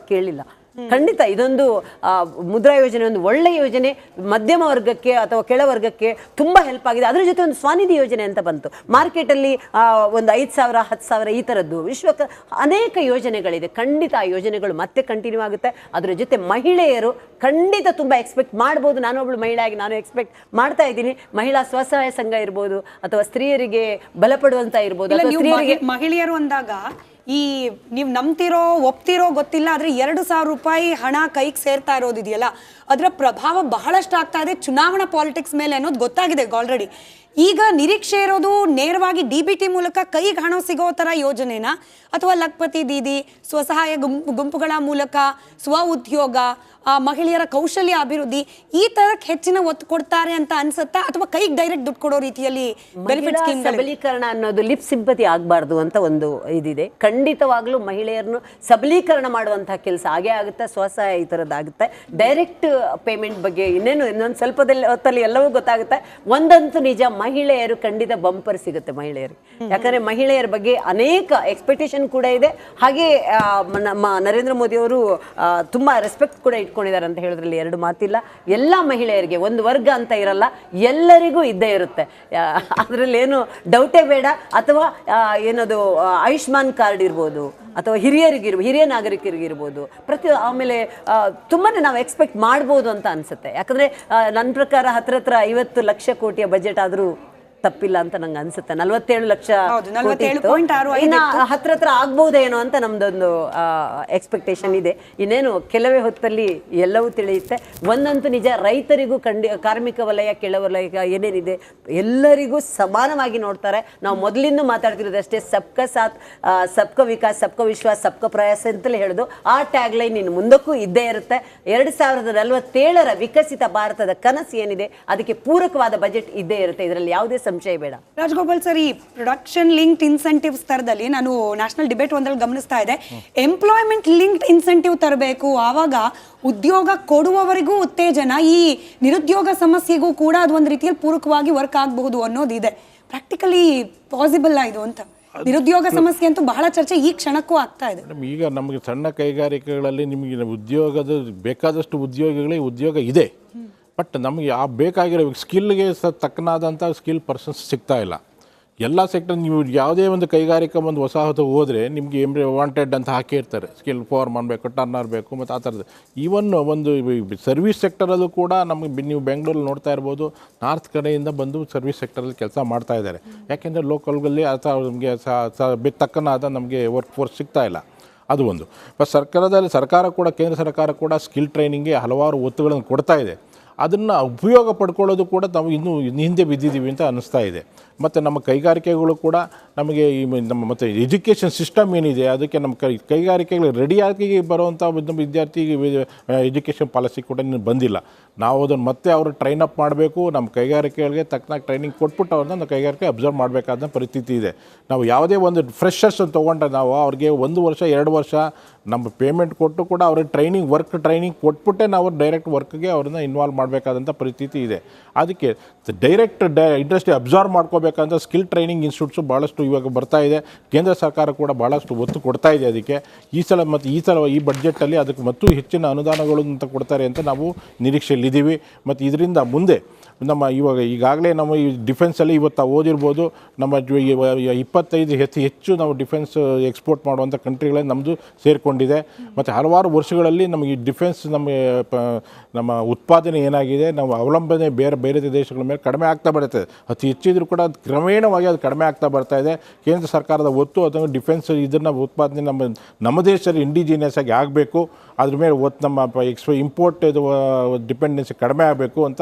ಮಾತು ಕೇಳಿಲ್ಲ. ಖಂಡಿತ ಇದೊಂದು ಮುದ್ರಾ ಯೋಜನೆ ಒಂದು ಒಳ್ಳೆ ಯೋಜನೆ, ಮಧ್ಯಮ ವರ್ಗಕ್ಕೆ ಅಥವಾ ಕೆಳವರ್ಗಕ್ಕೆ ತುಂಬಾ ಹೆಲ್ಪ್ ಆಗಿದೆ. ಅದ್ರ ಜೊತೆ ಒಂದು ಸ್ವನಿಧಿ ಯೋಜನೆ ಅಂತ ಬಂತು ಮಾರ್ಕೆಟಲ್ಲಿ, ಒಂದು 5,000 10,000 ಈ ಥರದ್ದು ಅನೇಕ ಯೋಜನೆಗಳಿದೆ. ಖಂಡಿತ ಆ ಯೋಜನೆಗಳು ಮತ್ತೆ ಕಂಟಿನ್ಯೂ ಆಗುತ್ತೆ. ಅದ್ರ ಜೊತೆ ಮಹಿಳೆಯರು ಖಂಡಿತ ತುಂಬಾ ಎಕ್ಸ್ಪೆಕ್ಟ್ ಮಾಡ್ಬೋದು. ನಾನೊಬ್ಳು ಮಹಿಳೆಯಾಗಿ ನಾನು ಎಕ್ಸ್ಪೆಕ್ಟ್ ಮಾಡ್ತಾ ಇದ್ದೀನಿ. ಮಹಿಳಾ ಸ್ವಸಹಾಯ ಸಂಘ ಇರ್ಬೋದು ಅಥವಾ ಸ್ತ್ರೀಯರಿಗೆ ಬಲಪಡುವಂತ ಇರ್ಬೋದು. ಮಹಿಳೆಯರು ಅಂದಾಗ ಈ ನೀವು ನಂಬ್ತಿರೋ ಒಪ್ತಿರೋ ಗೊತ್ತಿಲ್ಲ, ಆದ್ರೆ 2,000 ರೂಪಾಯಿ ಹಣ ಕೈಗೆ ಸೇರ್ತಾ ಇರೋದಿದೆಯಲ್ಲ, ಅದರ ಪ್ರಭಾವ ಬಹಳಷ್ಟು ಆಗ್ತಾ ಇದೆ ಚುನಾವಣಾ ಪಾಲಿಟಿಕ್ಸ್ ಮೇಲೆ ಅನ್ನೋದು ಗೊತ್ತಾಗಿದೆ ಆಲ್ರೆಡಿ. ಈಗ ನಿರೀಕ್ಷೆ ಇರೋದು ನೇರವಾಗಿ DBT ಮೂಲಕ ಕೈಗೆ ಹಣ ಸಿಗೋ ತರ ಯೋಜನೆನಾ, ಅಥವಾ ಲಖ್ಪತಿ ದೀದಿ, ಸ್ವಸಹಾಯ ಗುಂಪುಗಳ ಮೂಲಕ ಸ್ವ ಉದ್ಯೋಗ, ಮಹಿಳೆಯರ ಕೌಶಲ್ಯ ಅಭಿವೃದ್ಧಿ ಈ ತರಕ್ಕೆ ಹೆಚ್ಚಿನ ಒತ್ತು ಕೊಡ್ತಾರೆ ಅಂತ ಅನ್ಸುತ್ತಾ, ಅಥವಾ ಕೈಗೆ ಡೈರೆಕ್ಟ್ ದುಡ್ಡು ಕೊಡೋ ರೀತಿಯಲ್ಲಿ ಬೆನಿಫಿಟ್ ಸ್ಕೀಮ್? ಸಬಲೀಕರಣ ಅನ್ನೋದು ಲಿಪ್ ಸಿಂಪತಿ ಆಗಬಾರ್ದು ಅಂತ ಒಂದು ಇದಿದೆ. ಖಂಡಿತವಾಗ್ಲೂ ಮಹಿಳೆಯರನ್ನು ಸಬಲೀಕರಣ ಮಾಡುವಂತಹ ಕೆಲಸ ಆಗೇ ಆಗುತ್ತೆ. ಸ್ವಸಹಾಯ ಈ ಥರದ್ದಾಗುತ್ತೆ. ಡೈರೆಕ್ಟ್ ಪೇಮೆಂಟ್ ಬಗ್ಗೆ ಇನ್ನೊಂದು ಸ್ವಲ್ಪದಲ್ಲಿ ಹೊತ್ತಲ್ಲಿ ಎಲ್ಲವೂ ಗೊತ್ತಾಗುತ್ತೆ. ಒಂದಂತೂ ನಿಜ, ಮಹಿಳೆಯರು ಖಂಡಿತ ಬಂಪರ್ ಸಿಗುತ್ತೆ ಮಹಿಳೆಯರಿಗೆ. ಯಾಕಂದ್ರೆ ಮಹಿಳೆಯರ ಬಗ್ಗೆ ಅನೇಕ ಎಕ್ಸ್ಪೆಕ್ಟೇಷನ್ ಕೂಡ ಇದೆ. ಹಾಗೆ ನಮ್ಮ ನರೇಂದ್ರ ಮೋದಿ ಅವರು ತುಂಬಾ ರೆಸ್ಪೆಕ್ಟ್ ಕೂಡ ಇಟ್ಕೊಂಡಿದ್ದಾರೆ ಅಂತ ಹೇಳಿದ್ರಲ್ಲಿ ಎರಡು ಮಾತಿಲ್ಲ. ಎಲ್ಲ ಮಹಿಳೆಯರಿಗೆ ಒಂದು ವರ್ಗ ಅಂತ ಇರಲ್ಲ, ಎಲ್ಲರಿಗೂ ಇದ್ದೇ ಇರುತ್ತೆ. ಅದರಲ್ಲಿ ಏನು ಡೌಟೇ ಬೇಡ. ಅಥವಾ ಏನದು ಆಯುಷ್ಮಾನ್ ಕಾರ್ಡ್ ಇರ್ಬೋದು, ಅಥವಾ ಹಿರಿಯ ನಾಗರಿಕರಿಗಿರ್ಬೋದು, ಆಮೇಲೆ ತುಂಬಾನೇ ನಾವು ಎಕ್ಸ್ಪೆಕ್ಟ್ ಮಾಡ್ಬೋದು ಅಂತ ಅನ್ಸುತ್ತೆ. ಯಾಕಂದ್ರೆ ನನ್ನ ಪ್ರಕಾರ ಹತ್ರ 50 ಲಕ್ಷ ಕೋಟಿಯ ಬಜೆಟ್ ಆದ್ರೂ ತಪ್ಪಿಲ್ಲ ಅಂತ ನಂಗೆ ಅನ್ಸುತ್ತೆ. 47 ಲಕ್ಷ ಇನ್ನ ಹತ್ರ ಆಗ್ಬಹುದೇನೋ ಅಂತ ನಮ್ದೊಂದು ಎಕ್ಸ್ಪೆಕ್ಟೇಷನ್ ಇದೆ. ಇನ್ನೇನು ಕೆಲವೇ ಹೊತ್ತಲ್ಲಿ ಎಲ್ಲವೂ ತಿಳಿಯುತ್ತೆ. ಒಂದಂತೂ ನಿಜ, ರೈತರಿಗೂ ಕಾರ್ಮಿಕ ವಲಯ, ಕೆಳವಲಯ ಏನೇನಿದೆ ಎಲ್ಲರಿಗೂ ಸಮಾನವಾಗಿ ನೋಡ್ತಾರೆ. ನಾವು ಮೊದಲಿಂದ ಮಾತಾಡ್ತಿರೋದು ಅಷ್ಟೇ, ಸಬ್ಕಾ ಸಾಥ್, ಸಬ್ಕಾ ವಿಕಾಸ್, ಸಬ್ಕಾ ವಿಶ್ವಾಸ್, ಸಬ್ಕಾ ಪ್ರಯಾಸ ಅಂತಲೇ ಹೇಳೋದು. ಆ ಟ್ಯಾಗ್ ಲೈನ್ ಇನ್ನು ಮುಂದಕ್ಕೂ ಇದ್ದೇ ಇರುತ್ತೆ. 2047 ವಿಕಸಿತ ಭಾರತದ ಕನಸು ಏನಿದೆ ಅದಕ್ಕೆ ಪೂರಕವಾದ ಬಜೆಟ್ ಇದ್ದೇ ಇರುತ್ತೆ. ಇದರಲ್ಲಿ ಯಾವುದೇ ಸಂಶಯ ಬೇಡ. ರಾಜಗೋಪಾಲ್ ಸರ್, ಈ ಪ್ರೊಡಕ್ಷನ್ ಲಿಂಕ್ಡ್ ಇನ್ಸೆಂಟಿವ್ ಸ್ತರದಲ್ಲಿ ನಾನು ನ್ಯಾಷನಲ್ ಡಿಬೇಟ್ ಒಂದಲ್ಲಿ ಗಮನಿಸ್ತಾ ಇದೆ, ಎಂಪ್ಲಾಯ್ಮೆಂಟ್ ಲಿಂಕ್ಡ್ ಇನ್ಸೆಂಟಿವ್ ತರಬೇಕು. ಆವಾಗ ಉದ್ಯೋಗ ಕೊಡುವವರಿಗೂ ಉತ್ತೇಜನ, ಈ ನಿರುದ್ಯೋಗ ಸಮಸ್ಯೆಗೂ ಕೂಡ ಅದು ಒಂದು ರೀತಿಯಲ್ಲಿ ಪೂರಕವಾಗಿ ವರ್ಕ್ ಆಗಬಹುದು ಅನ್ನೋದಿದೆ. ಪ್ರಾಕ್ಟಿಕಲಿ ಪಾಸಿಬಲ್ ಇದು ಅಂತ? ನಿರುದ್ಯೋಗ ಸಮಸ್ಯೆ ಅಂತೂ ಬಹಳ ಚರ್ಚೆ ಈ ಕ್ಷಣಕ್ಕೂ ಆಗ್ತಾ ಇದೆ. ಈಗ ನಮಗೆ ಸಣ್ಣ ಕೈಗಾರಿಕೆಗಳಲ್ಲಿ ನಿಮಗೆ ಉದ್ಯೋಗದ ಬೇಕಾದಷ್ಟು ಉದ್ಯೋಗ ಇದೆ. ಬಟ್ ನಮಗೆ ಬೇಕಾಗಿರೋ ಸ್ಕಿಲ್ಗೆ ತಕ್ಕನಾದಂಥ ಸ್ಕಿಲ್ ಪರ್ಸನ್ಸ್ ಸಿಗ್ತಾ ಇಲ್ಲ. ಎಲ್ಲ ಸೆಕ್ಟರ್, ನೀವು ಯಾವುದೇ ಒಂದು ಕೈಗಾರಿಕೆ ಒಂದು ವಸಾಹತು ಹೋದರೆ ನಿಮಗೆ ವಾಂಟೆಡ್ ಅಂತ ಹಾಕಿರ್ತಾರೆ. ಸ್ಕಿಲ್ ಫಾರ್ ಮಾಡಬೇಕು, ಟರ್ನರ್ ಬೇಕು, ಮತ್ತು ಆ ಥರದ್ದು. ಈವನ್ ಒಂದು ಸರ್ವಿಸ್ ಸೆಕ್ಟರಲ್ಲೂ ಕೂಡ ನಮಗೆ ನೀವು ಬೆಂಗಳೂರಲ್ಲಿ ನೋಡ್ತಾ ಇರ್ಬೋದು, ನಾರ್ತ್ ಕಡೆಯಿಂದ ಬಂದು ಸರ್ವಿಸ್ ಸೆಕ್ಟರಲ್ಲಿ ಕೆಲಸ ಮಾಡ್ತಾ ಇದ್ದಾರೆ. ಯಾಕೆಂದರೆ ಲೋಕಲ್ಗಳಲ್ಲಿ ಅಥವಾ ನಮಗೆ ತಕ್ಕನಾದ ನಮಗೆ ವರ್ಕ್ ಫೋರ್ಸ್ ಸಿಗ್ತಾ ಇಲ್ಲ. ಅದು ಒಂದು. ಬಟ್ ಸರ್ಕಾರ ಕೂಡ, ಕೇಂದ್ರ ಸರ್ಕಾರ ಕೂಡ ಸ್ಕಿಲ್ ಟ್ರೈನಿಂಗ್ಗೆ ಹಲವಾರು ಒತ್ತುಗಳನ್ನು ಕೊಡ್ತಾ ಇದೆ. ಅದನ್ನು ಉಪಯೋಗ ಪಡ್ಕೊಳ್ಳೋದು ಕೂಡ ನಾವು ಇನ್ನೂ ಹಿಂದೆ ಬಿದ್ದಿದ್ದೀವಿ ಅಂತ ಅನ್ನಿಸ್ತಾ ಇದೆ. ಮತ್ತು ನಮ್ಮ ಕೈಗಾರಿಕೆಗಳು ಕೂಡ ನಮಗೆ ನಮ್ಮ ಮತ್ತು ಎಜುಕೇಷನ್ ಸಿಸ್ಟಮ್ ಏನಿದೆ ಅದಕ್ಕೆ ನಮ್ಮ ಕೈಗಾರಿಕೆಗಳು ರೆಡಿಯಾಗಿ ಬರುವಂಥ ವಿದ್ಯಾರ್ಥಿಗೆ ಎಜುಕೇಷನ್ ಪಾಲಿಸಿ ಕೂಡ ಇನ್ನೂ ಬಂದಿಲ್ಲ. ನಾವು ಅದನ್ನು ಮತ್ತೆ ಅವರು ಟ್ರೈನ್ ಅಪ್ ಮಾಡಬೇಕು. ನಮ್ಮ ಕೈಗಾರಿಕೆಗಳಿಗೆ ತಕ್ಕನಾಗಿ ಟ್ರೈನಿಂಗ್ ಕೊಟ್ಬಿಟ್ಟು ಅವ್ರನ್ನ ನಮ್ಮ ಕೈಗಾರಿಕೆ ಅಬ್ಸರ್ವ್ ಮಾಡಬೇಕಾದ ಪರಿಸ್ಥಿತಿ ಇದೆ. ನಾವು ಯಾವುದೇ ಒಂದು ಫ್ರೆಷರ್ಸ್ ತೊಗೊಂಡ್ರೆ ನಾವು ಅವ್ರಿಗೆ 1 ವರ್ಷ 2 ವರ್ಷ ನಮ್ಮ ಪೇಮೆಂಟ್ ಕೊಟ್ಟು ಕೂಡ ಅವ್ರಿಗೆ ಟ್ರೈನಿಂಗ್ ಕೊಟ್ಬಿಟ್ಟೆ ನಾವು ಡೈರೆಕ್ಟ್ ವರ್ಕ್ಗೆ ಅವ್ರನ್ನ ಇನ್ವಾಲ್ವ್ ಮಾಡಬೇಕಾದಂಥ ಪರಿಸ್ಥಿತಿ ಇದೆ. ಅದಕ್ಕೆ ಡೈರೆಕ್ಟ್ ಇಂಡಸ್ಟ್ರಿ ಅಬ್ಸರ್ವ್ ಮಾಡ್ಕೋಬೇಕಂತ ಸ್ಕಿಲ್ ಟ್ರೈನಿಂಗ್ ಇನ್ಸ್ಟಿಟ್ಯೂಟ್ಸು ಭಾಳಷ್ಟು ಇವಾಗ ಬರ್ತಾ ಇದೆ. ಕೇಂದ್ರ ಸರ್ಕಾರ ಕೂಡ ಭಾಳಷ್ಟು ಒತ್ತು ಕೊಡ್ತಾ ಇದೆ ಅದಕ್ಕೆ. ಈ ಸಲ ಈ ಬಡ್ಜೆಟಲ್ಲಿ ಅದಕ್ಕೆ ಮತ್ತು ಹೆಚ್ಚಿನ ಅನುದಾನಗಳು ಅಂತ ಕೊಡ್ತಾರೆ ಅಂತ ನಾವು ನಿರೀಕ್ಷೆಯಲ್ಲಿದ್ದೀವಿ. ಮತ್ತು ಇದರಿಂದ ಮುಂದೆ ನಮ್ಮ ಈಗಾಗಲೇ ನಮ್ಮ ಈ ಡಿಫೆನ್ಸಲ್ಲಿ ಇವತ್ತು ಓದಿರ್ಬೋದು, ನಮ್ಮ 25 ಹೆಚ್ಚು ನಾವು ಡಿಫೆನ್ಸ್ ಎಕ್ಸ್ಪೋರ್ಟ್ ಮಾಡುವಂಥ ಕಂಟ್ರಿಗಳೇ ನಮ್ಮದು ಸೇರಿಕೊಂಡಿದೆ. ಮತ್ತು ಹಲವಾರು ವರ್ಷಗಳಲ್ಲಿ ನಮಗೆ ಈ ಡಿಫೆನ್ಸ್ ನಮ್ಮ ಉತ್ಪಾದನೆ ಏನಾಗಿದೆ, ನಾವು ಅವಲಂಬನೆ ಬೇರೆ ದೇಶಗಳ ಮೇಲೆ ಕಡಿಮೆ ಆಗ್ತಾ ಬರ್ತದೆ. ಅತಿ ಹೆಚ್ಚಿದ್ರೂ ಕೂಡ ಕ್ರಮೇಣವಾಗಿ ಅದು ಕಡಿಮೆ ಆಗ್ತಾ ಬರ್ತಾ ಇದೆ. ಕೇಂದ್ರ ಸರ್ಕಾರದ ಒತ್ತು ಅದನ್ನು ಡಿಫೆನ್ಸ್ ಇದನ್ನು ಉತ್ಪಾದನೆ ನಮ್ಮ ದೇಶದಲ್ಲಿ ಇಂಡಿಜಿನಿಯಸ್ ಆಗಿ ಆಗಬೇಕು. ಅದ್ರ ಮೇಲೆ ನಮ್ಮ ಇಂಪೋರ್ಟ್ ಡಿಪೆಂಡೆನ್ಸಿ ಕಡಿಮೆ ಆಗಬೇಕು ಅಂತ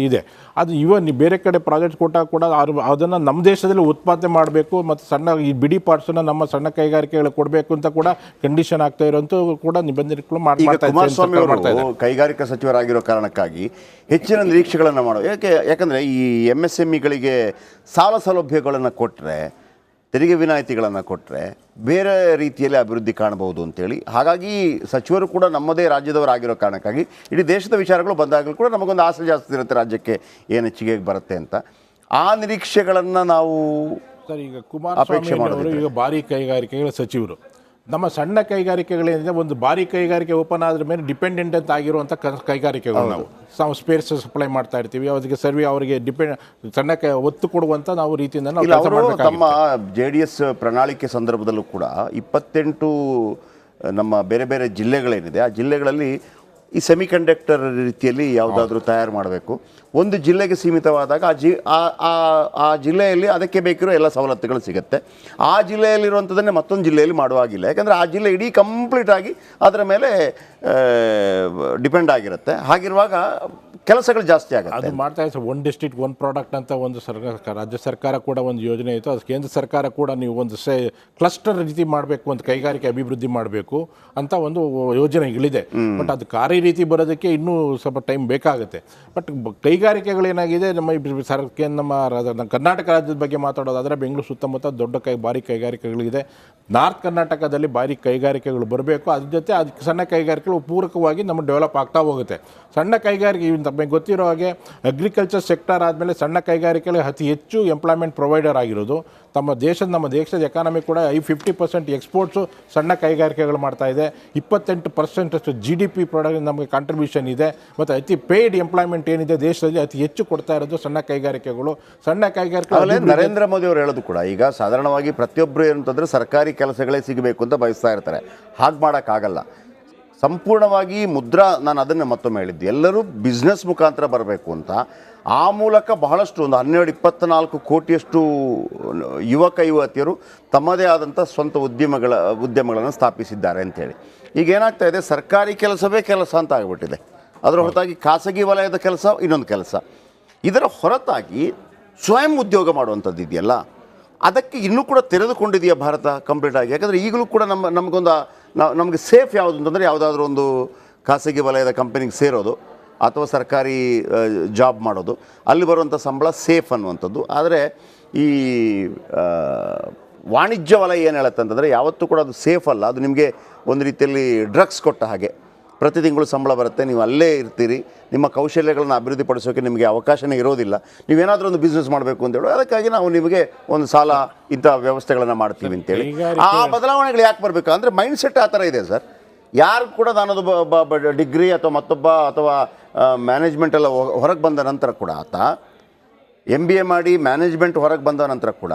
ಇದೆ. ಅದು ಬೇರೆ ಕಡೆ ಪ್ರಾಜೆಕ್ಟ್ ಕೊಟ್ಟಾಗ ಕೂಡ ಅದನ್ನು ನಮ್ಮ ದೇಶದಲ್ಲಿ ಉತ್ಪಾದನೆ ಮಾಡಬೇಕು ಮತ್ತು ಸಣ್ಣ ಈ ಬಿಡಿ ಪಾರ್ಟ್ಸನ್ನು ನಮ್ಮ ಸಣ್ಣ ಕೈಗಾರಿಕೆಗಳಿಗೆ ಕೊಡಬೇಕು ಅಂತ ಕೂಡ ಕಂಡೀಷನ್ ಆಗ್ತಾ ಇರೋಂಥ ಕೂಡ ನಿಬಂಧನೆಗಳು ಮಾಡ್ತಾ ಇದ್ದಾರೆ. ಕೈಗಾರಿಕಾ ಸಚಿವರಾಗಿರೋ ಕಾರಣಕ್ಕಾಗಿ ಹೆಚ್ಚಿನ ನಿರೀಕ್ಷೆಗಳನ್ನು ಯಾಕಂದರೆ ಈ MSMEಗಳಿಗೆ ಸಾಲ ಸೌಲಭ್ಯಗಳನ್ನು ಕೊಟ್ಟರೆ, ತೆರಿಗೆ ವಿನಾಯಿತಿಗಳನ್ನು ಕೊಟ್ಟರೆ ಬೇರೆ ರೀತಿಯಲ್ಲಿ ಅಭಿವೃದ್ಧಿ ಕಾಣಬಹುದು ಅಂತೇಳಿ, ಹಾಗಾಗಿ ಸಚಿವರು ಕೂಡ ನಮ್ಮದೇ ರಾಜ್ಯದವರಾಗಿರೋ ಕಾರಣಕ್ಕಾಗಿ ಇಡೀ ದೇಶದ ವಿಚಾರಗಳು ಬಂದಾಗಲೂ ಕೂಡ ನಮಗೊಂದು ಆಸೆ ಜಾಸ್ತಿ ಇರುತ್ತೆ ರಾಜ್ಯಕ್ಕೆ ಏನು ಹೆಚ್ಚಿಗೆ ಬರುತ್ತೆ ಅಂತ. ಆ ನಿರೀಕ್ಷೆಗಳನ್ನು ನಾವು ಸರ್, ಈಗ ಕುಮಾರಸ್ವಾಮಿ ಅವರು ಈಗ ಭಾರಿ ಕೈಗಾರಿಕೆಗಳ ಸಚಿವರು, ನಮ್ಮ ಸಣ್ಣ ಕೈಗಾರಿಕೆಗಳೇನಿದೆ ಒಂದು ಭಾರಿ ಕೈಗಾರಿಕೆ ಓಪನ್ ಆದ್ರ ಮೇಲೆ ಡಿಪೆಂಡೆಂಟ್ ಅಂತ ಆಗಿರುವಂಥ ಕೈಗಾರಿಕೆಗಳು ನಾವು ಸ್ಪೇರ್ಸ್ ಸಪ್ಲೈ ಮಾಡ್ತಾ ಇರ್ತೀವಿ, ಅದಕ್ಕೆ ಅವರಿಗೆ ಸಣ್ಣ ಒತ್ತು ಕೊಡುವಂಥ ನಾವು ರೀತಿಯಿಂದ ನಾವು ಕೆಲಸ ಮಾಡಬೇಕಾಗುತ್ತೆ. ತಮ್ಮ JDS ಪ್ರಣಾಳಿಕೆ ಸಂದರ್ಭದಲ್ಲೂ ಕೂಡ 28 ನಮ್ಮ ಬೇರೆ ಬೇರೆ ಜಿಲ್ಲೆಗಳೇನಿದೆ ಆ ಜಿಲ್ಲೆಗಳಲ್ಲಿ ಈ ಸೆಮಿಕಂಡಕ್ಟರ್ ರೀತಿಯಲ್ಲಿ ಯಾವುದಾದ್ರೂ ತಯಾರು ಮಾಡಬೇಕು. ಒಂದು ಜಿಲ್ಲೆಗೆ ಸೀಮಿತವಾದಾಗ ಆ ಜಿಲ್ಲೆಯಲ್ಲಿ ಅದಕ್ಕೆ ಬೇಕಿರೋ ಎಲ್ಲ ಸವಲತ್ತುಗಳು ಸಿಗುತ್ತೆ. ಆ ಜಿಲ್ಲೆಯಲ್ಲಿರುವಂಥದ್ದನ್ನೇ ಮತ್ತೊಂದು ಜಿಲ್ಲೆಯಲ್ಲಿ ಮಾಡುವಾಗಿಲ್ಲ, ಯಾಕಂದರೆ ಆ ಜಿಲ್ಲೆ ಇಡೀ ಕಂಪ್ಲೀಟಾಗಿ ಅದರ ಮೇಲೆ ಡಿಪೆಂಡ್ ಆಗಿರುತ್ತೆ. ಹಾಗಿರುವಾಗ ಕೆಲಸಗಳು ಜಾಸ್ತಿ ಆಗುತ್ತೆ. ಅದು ಮಾಡ್ತಾ ಇದ್ದಾರೆ. ಒನ್ ಡಿಸ್ಟ್ರಿಕ್ಟ್ ಒನ್ ಪ್ರಾಡಕ್ಟ್ ಅಂತ ಒಂದು ರಾಜ್ಯ ಸರ್ಕಾರ ಕೂಡ ಒಂದು ಯೋಜನೆ ಇತ್ತು. ಅದು ಕೇಂದ್ರ ಸರ್ಕಾರ ಕೂಡ ನೀವು ಒಂದು ಕ್ಲಸ್ಟರ್ ರೀತಿ ಮಾಡಬೇಕು, ಒಂದು ಕೈಗಾರಿಕೆ ಅಭಿವೃದ್ಧಿ ಮಾಡಬೇಕು ಅಂತ ಒಂದು ಯೋಜನೆಗಳಿದೆ. ಬಟ್ ಅದು ರೀತಿ ಬರೋದಕ್ಕೆ ಇನ್ನೂ ಸ್ವಲ್ಪ ಟೈಮ್ ಬೇಕಾಗುತ್ತೆ. ಬಟ್ ಕೈಗಾರಿಕೆಗಳೇನಾಗಿದೆ ನಮ್ಮ ಕರ್ನಾಟಕ ರಾಜ್ಯದ ಬಗ್ಗೆ ಮಾತಾಡೋದಾದರೆ ಬೆಂಗಳೂರು ಸುತ್ತಮುತ್ತ ದೊಡ್ಡ ಭಾರಿ ಕೈಗಾರಿಕೆಗಳಿದೆ. ನಾರ್ತ್ ಕರ್ನಾಟಕದಲ್ಲಿ ಭಾರಿ ಕೈಗಾರಿಕೆಗಳು ಬರಬೇಕು. ಅದ್ರ ಜೊತೆ ಅದಕ್ಕೆ ಸಣ್ಣ ಕೈಗಾರಿಕೆಗಳು ಪೂರಕವಾಗಿ ನಮ್ಮ ಡೆವಲಪ್ ಆಗ್ತಾ ಹೋಗುತ್ತೆ. ಸಣ್ಣ ಕೈಗಾರಿಕೆ ನಮಗೆ ಗೊತ್ತಿರೋ ಹಾಗೆ ಅಗ್ರಿಕಲ್ಚರ್ ಸೆಕ್ಟರ್ ಆದಮೇಲೆ ಸಣ್ಣ ಕೈಗಾರಿಕೆಗಳಿಗೆ ಅತಿ ಹೆಚ್ಚು ಎಂಪ್ಲಾಯ್ಮೆಂಟ್ ಪ್ರೊವೈಡರ್ ಆಗಿರೋದು. ನಮ್ಮ ದೇಶದ ಎಕಾನಮಿ ಕೂಡ 50% ಎಕ್ಸ್ಪೋರ್ಟ್ಸು ಸಣ್ಣ ಕೈಗಾರಿಕೆಗಳು ಮಾಡ್ತಾ ಇದೆ. 28% ಅಷ್ಟು GDP ಪ್ರಾಡಕ್ಟ್ ನಮಗೆ ಕಾಂಟ್ರಿಬ್ಯೂಷನ್ ಇದೆ. ಮತ್ತು ಅತಿ ಪೇಯ್ಡ್ ಎಂಪ್ಲಾಯ್ಮೆಂಟ್ ಏನಿದೆ ದೇಶದಲ್ಲಿ ಅತಿ ಹೆಚ್ಚು ಕೊಡ್ತಾ ಇರೋದು ಸಣ್ಣ ಕೈಗಾರಿಕೆಗಳು. ಸಣ್ಣ ಕೈಗಾರಿಕೆ ನರೇಂದ್ರ ಮೋದಿ ಅವರು ಹೇಳೋದು ಕೂಡ ಈಗ ಸಾಧಾರಣವಾಗಿ ಪ್ರತಿಯೊಬ್ಬರು ಏನಂತಂದರೆ ಸರ್ಕಾರಿ ಕೆಲಸಗಳೇ ಸಿಗಬೇಕು ಅಂತ ಬಯಸ್ತಾ ಇರ್ತಾರೆ. ಹಾಗೆ ಮಾಡೋಕ್ಕಾಗಲ್ಲ. ಸಂಪೂರ್ಣವಾಗಿ ನಾನು ಅದನ್ನು ಮತ್ತೊಮ್ಮೆ ಹೇಳಿದ್ದೆ, ಎಲ್ಲರೂ ಬಿಸ್ನೆಸ್ ಮುಖಾಂತರ ಬರಬೇಕು ಅಂತ. ಆ ಮೂಲಕ ಬಹಳಷ್ಟು ಒಂದು 12-24 ಕೋಟಿಯಷ್ಟು ಯುವಕ ಯುವತಿಯರು ತಮ್ಮದೇ ಆದಂಥ ಸ್ವಂತ ಉದ್ಯಮಗಳನ್ನು ಸ್ಥಾಪಿಸಿದ್ದಾರೆ ಅಂಥೇಳಿ. ಈಗ ಏನಾಗ್ತಾ ಇದೆ, ಸರ್ಕಾರಿ ಕೆಲಸವೇ ಕೆಲಸ ಅಂತ ಆಗಿಬಿಟ್ಟಿದೆ. ಅದರ ಹೊರತಾಗಿ ಖಾಸಗಿ ವಲಯದ ಕೆಲಸ ಇನ್ನೊಂದು ಕೆಲಸ. ಇದರ ಹೊರತಾಗಿ ಸ್ವಯಂ ಉದ್ಯೋಗ ಮಾಡುವಂಥದ್ದು ಇದೆಯಲ್ಲ, ಅದಕ್ಕೆ ಇನ್ನೂ ಕೂಡ ತೆರೆದುಕೊಂಡಿದೆಯಾ ಭಾರತ ಕಂಪ್ಲೀಟಾಗಿ? ಯಾಕಂದರೆ ಈಗಲೂ ಕೂಡ ನಮಗೆ ಸೇಫ್ ಯಾವುದು ಅಂತಂದರೆ ಯಾವುದಾದ್ರೂ ಒಂದು ಖಾಸಗಿ ವಲಯದ ಕಂಪನಿಗೆ ಸೇರೋದು ಅಥವಾ ಸರ್ಕಾರಿ ಜಾಬ್ ಮಾಡೋದು, ಅಲ್ಲಿ ಬರುವಂಥ ಸಂಬಳ ಸೇಫ್ ಅನ್ನುವಂಥದ್ದು. ಆದರೆ ಈ ವಾಣಿಜ್ಯ ವಲಯ ಏನು ಹೇಳುತ್ತೆ ಅಂತಂದರೆ ಯಾವತ್ತೂ ಕೂಡ ಅದು ಸೇಫ್ ಅಲ್ಲ. ಅದು ನಿಮಗೆ ಒಂದು ರೀತಿಯಲ್ಲಿ ಡ್ರಗ್ಸ್ ಕೊಟ್ಟ ಹಾಗೆ. ಪ್ರತಿ ತಿಂಗಳು ಸಂಬಳ ಬರುತ್ತೆ, ನೀವು ಅಲ್ಲೇ ಇರ್ತೀರಿ, ನಿಮ್ಮ ಕೌಶಲ್ಯಗಳನ್ನು ಅಭಿವೃದ್ಧಿಪಡಿಸೋಕೆ ನಿಮಗೆ ಅವಕಾಶನೇ ಇರೋದಿಲ್ಲ. ನೀವೇನಾದರೂ ಒಂದು ಬಿಸ್ನೆಸ್ ಮಾಡಬೇಕು ಅಂತ ಹೇಳೋ, ಅದಕ್ಕಾಗಿ ನಾವು ನಿಮಗೆ ಒಂದು ಸಾಲ ಇಂಥ ವ್ಯವಸ್ಥೆಗಳನ್ನು ಮಾಡ್ತೀವಿ ಅಂತೇಳಿ. ಆ ಬದಲಾವಣೆಗಳು ಯಾಕೆ ಬರಬೇಕು ಅಂದರೆ ಮೈಂಡ್ ಸೆಟ್ ಆ ಥರ ಇದೆ ಸರ್. ಯಾರು ಕೂಡ ನಾನದು ಡಿಗ್ರಿ ಅಥವಾ ಮತ್ತೊಬ್ಬ ಅಥವಾ ಮ್ಯಾನೇಜ್ಮೆಂಟ್ ಎಲ್ಲ ಹೊರಗೆ ಬಂದ ನಂತರ ಕೂಡ ಆತ MBA ಮಾಡಿ ಮ್ಯಾನೇಜ್ಮೆಂಟ್ ಹೊರಗೆ ಬಂದ ನಂತರ ಕೂಡ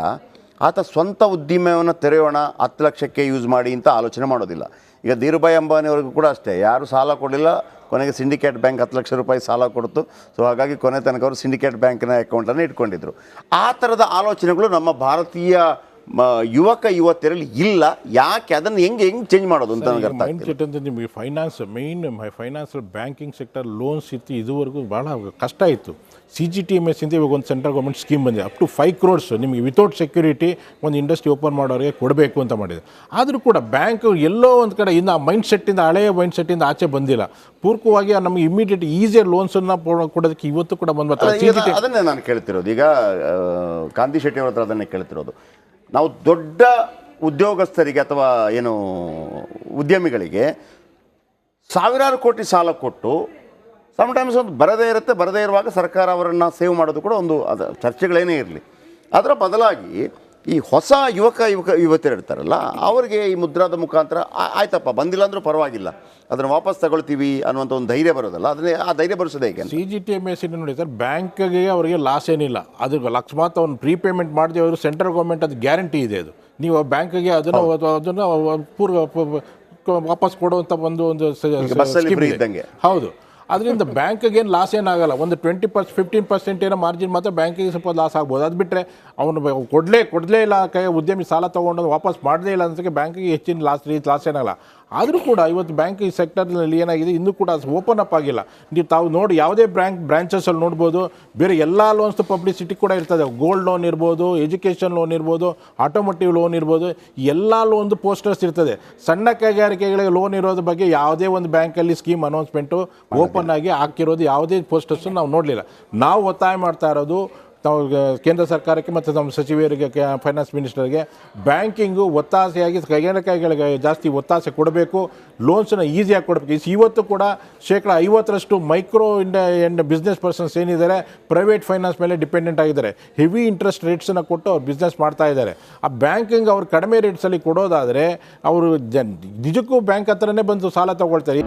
ಆತ ಸ್ವಂತ ಉದ್ದಿಮೆಯನ್ನು ತೆರೆಯೋಣ 10 ಲಕ್ಷಕ್ಕೆ ಯೂಸ್ ಮಾಡಿ ಅಂತ ಆಲೋಚನೆ ಮಾಡೋದಿಲ್ಲ. ಈಗ ಧೀರುಭಾಯಿ ಅಂಬಾನಿಯವ್ರಿಗೂ ಕೂಡ ಅಷ್ಟೇ, ಯಾರು ಸಾಲ ಕೊಡಲಿಲ್ಲ, ಕೊನೆಗೆ ಸಿಂಡಿಕೇಟ್ ಬ್ಯಾಂಕ್ 10 ಲಕ್ಷ ರೂಪಾಯಿ ಸಾಲ ಕೊಡ್ತು. ಸೊ ಹಾಗಾಗಿ ಕೊನೆ ತನಕ ಅವರು ಸಿಂಡಿಕೇಟ್ ಬ್ಯಾಂಕಿನ ಅಕೌಂಟನ್ನು ಇಟ್ಕೊಂಡಿದ್ರು. ಆ ಥರದ ಆಲೋಚನೆಗಳು ನಮ್ಮ ಭಾರತೀಯ ಯುವಕ ಯುವತಿಯರಲ್ಲಿ ಇಲ್ಲ. ಯಾಕೆ ಅದನ್ನು ಹೆಂಗೆ ಚೇಂಜ್ ಮಾಡೋದು ಅಂತ ನನಗೆ ಅರ್ಥ ಆಗ್ತಿಲ್ಲ. ಅಂತ ನಿಮಗೆ ಫೈನಾನ್ಸಿಯಲ್ ಬ್ಯಾಂಕಿಂಗ್ ಸೆಕ್ಟರ್ ಲೋನ್ಸ್ ಇತ್ತು, ಇದುವರೆಗೂ ಭಾಳ ಕಷ್ಟ ಇತ್ತು. CGTMS ಇಂದ ಇವಾಗ ಒಂದು ಸೆಂಟ್ರಲ್ ಗೌರ್ಮೆಂಟ್ ಸ್ಕೀಮ್ ಬಂದಿದೆ, ಅಪ್ ಟು 5 crores ನಿಮಗೆ ವಿತೌಟ್ ಸೆಕ್ಯೂರಿಟಿ ಒಂದು ಇಂಡಸ್ಟ್ರಿ ಓಪನ್ ಮಾಡೋರಿಗೆ ಕೊಡಬೇಕು ಅಂತ ಮಾಡಿದೆ. ಆದರೂ ಕೂಡ ಬ್ಯಾಂಕ್ ಎಲ್ಲೋ ಒಂದು ಕಡೆ ಇನ್ನು ಹಳೆಯ ಮೈಂಡ್ ಸೆಟ್ಟಿಂದ ಆಚೆ ಬಂದಿಲ್ಲ. ಪೂರ್ವಕವಾಗಿ ನಮಗೆ ಇಮಿಡಿಯೇಟ್ ಈಸಿಯರ್ ಲೋನ್ಸನ್ನು ಕೊಡೋದಕ್ಕೆ ಇವತ್ತು ಕೂಡ ಬಂದ್ಬರ್ತಾರೆ. ಅದನ್ನೇ ನಾನು ಕೇಳ್ತಿರೋದು. ಈಗ ಕಾಂತಿ ಶೆಟ್ಟಿ ಅವ್ರ ಹತ್ರ ಅದನ್ನೇ ಕೇಳ್ತಿರೋದು. ನಾವು ದೊಡ್ಡ ಉದ್ಯೋಗಸ್ಥರಿಗೆ ಅಥವಾ ಏನು ಉದ್ಯಮಿಗಳಿಗೆ ಸಾವಿರಾರು ಕೋಟಿ ಸಾಲ ಕೊಟ್ಟು ಸಮ್ಟೈಮ್ಸ್ ಒಂದು ಬರದೇ ಇರುವಾಗ ಸರ್ಕಾರ ಅವರನ್ನು ಸೇವ್ ಮಾಡೋದು ಕೂಡ ಒಂದು ಚರ್ಚೆಗಳೇನೇ ಇರಲಿ. ಅದರ ಬದಲಾಗಿ ಈ ಹೊಸ ಯುವತಿಯರು ಇರ್ತಾರಲ್ಲ, ಅವರಿಗೆ ಈ ಮುದ್ರಾದ ಮುಖಾಂತರ ಆಯ್ತಪ್ಪ ಬಂದಿಲ್ಲ ಅಂದರೂ ಪರವಾಗಿಲ್ಲ, ಅದನ್ನು ವಾಪಸ್ ತಗೊಳ್ತೀವಿ ಅನ್ನುವಂಥ ಒಂದು ಧೈರ್ಯ ಬರೋದಲ್ಲ, ಅದನ್ನೇ ಆ ಧೈರ್ಯ ಬರಿಸೋದು ಹೇಗೆ? CGTMS ನೋಡಿ ಸರ್, ಬ್ಯಾಂಕ್ಗೆ ಅವರಿಗೆ ಲಾಸ್ ಏನಿಲ್ಲ. ಅದು ಅಕಸ್ಮಾತ್ ಅವ್ನು ಪ್ರೀಪೇಮೆಂಟ್ ಮಾಡಿದೆ ಅವರು ಸೆಂಟ್ರಲ್ ಗೌರ್ಮೆಂಟ್ ಅದು ಗ್ಯಾರಂಟಿ ಇದೆ. ಅದು ನೀವು ಬ್ಯಾಂಕ್ಗೆ ಅದನ್ನು ವಾಪಸ್ ಕೊಡುವಂಥ ಒಂದು ಇದ್ದಂಗೆ. ಹೌದು. ಅದರಿಂದ ಬ್ಯಾಂಕ್ಗೆ ಏನು ಲಾಸ್ ಏನಾಗಲ್ಲ. ಒಂದು 15% ಏನೋ ಮಾರ್ಜಿನ್ ಮಾತ್ರ ಬ್ಯಾಂಕಿಗೆ ಸ್ವಲ್ಪ ಲಾಸ್ ಆಗ್ಬೋದು. ಅದು ಬಿಟ್ಟರೆ ಅವನು ಕೊಡಲೇ ಇಲ್ಲ, ಉದ್ಯಮಿ ಸಾಲ ತೊಗೊಂಡು ವಾಪಸ್ ಮಾಡಲೇ ಇಲ್ಲ ಅನ್ನೋದಕ್ಕೆ ಬ್ಯಾಂಕಿಗೆ ಹೆಚ್ಚಿನ ಲಾಸ್ ಏನಾಗಲ್ಲ. ಆದರೂ ಕೂಡ ಇವತ್ತು ಬ್ಯಾಂಕಿಂಗ್ ಸೆಕ್ಟರ್ನಲ್ಲಿ ಏನಾಗಿದೆ, ಇನ್ನೂ ಕೂಡ ಓಪನ್ ಅಪ್ ಆಗಿಲ್ಲ. ನೀವು ತಾವು ನೋಡಿ ಯಾವುದೇ ಬ್ರಾಂಚಸಲ್ಲಿ ನೋಡ್ಬೋದು, ಬೇರೆ ಎಲ್ಲ ಲೋನ್ಸ್ ಪಬ್ಲಿಸಿಟಿ ಕೂಡ ಇರ್ತದೆ. ಗೋಲ್ಡ್ ಲೋನ್ ಇರ್ಬೋದು, ಎಜುಕೇಷನ್ ಲೋನ್ ಇರ್ಬೋದು, ಆಟೋಮೋಟಿವ್ ಲೋನ್ ಇರ್ಬೋದು, ಎಲ್ಲ ಲೋನ್ದು ಪೋಸ್ಟರ್ಸ್ ಇರ್ತದೆ. ಸಣ್ಣ ಕೈಗಾರಿಕೆಗಳಿಗೆ ಲೋನ್ ಇರೋದ್ರ ಬಗ್ಗೆ ಯಾವುದೇ ಒಂದು ಬ್ಯಾಂಕಲ್ಲಿ ಸ್ಕೀಮ್ ಅನೌನ್ಸ್ಮೆಂಟು ಓಪನ್ ಆಗಿ ಹಾಕಿರೋದು ಯಾವುದೇ ಪೋಸ್ಟರ್ಸು ನಾವು ನೋಡಲಿಲ್ಲ. ನಾವು ಒತ್ತಾಯ ಮಾಡ್ತಾ ಇರೋದು ತಾವು ಕೇಂದ್ರ ಸರ್ಕಾರಕ್ಕೆ ಮತ್ತು ನಮ್ಮ ಸಚಿವರಿಗೆ ಫೈನಾನ್ಸ್ ಮಿನಿಸ್ಟರ್ಗೆ ಬ್ಯಾಂಕಿಂಗು ಒತ್ತಾಸೆಯಾಗಿ ಕೈಗಾರಿಕೆಗಳಿಗೆ ಜಾಸ್ತಿ ಒತ್ತಾಸೆ ಕೊಡಬೇಕು, ಲೋನ್ಸನ್ನ ಈಸಿಯಾಗಿ ಕೊಡಬೇಕು. ಇವತ್ತು ಕೂಡ 50% ಮೈಕ್ರೋ ಬಿಸ್ನೆಸ್ ಪರ್ಸನ್ಸ್ ಏನಿದ್ದಾರೆ ಪ್ರೈವೇಟ್ ಫೈನಾನ್ಸ್ ಮೇಲೆ ಡಿಪೆಂಡೆಂಟ್ ಆಗಿದ್ದಾರೆ. ಹೆವಿ ಇಂಟ್ರೆಸ್ಟ್ ರೇಟ್ಸನ್ನು ಕೊಟ್ಟು ಅವ್ರು ಬಿಸ್ನೆಸ್ ಮಾಡ್ತಾ ಇದ್ದಾರೆ. ಆ ಬ್ಯಾಂಕಿಂಗ್ ಅವ್ರು ಕಡಿಮೆ ರೇಟ್ಸಲ್ಲಿ ಕೊಡೋದಾದರೆ ಅವರು ನಿಜಕ್ಕೂ ಬ್ಯಾಂಕ್ ಹತ್ರನೇ ಬಂದು ಸಾಲ ತೊಗೊಳ್ತಾರೆ.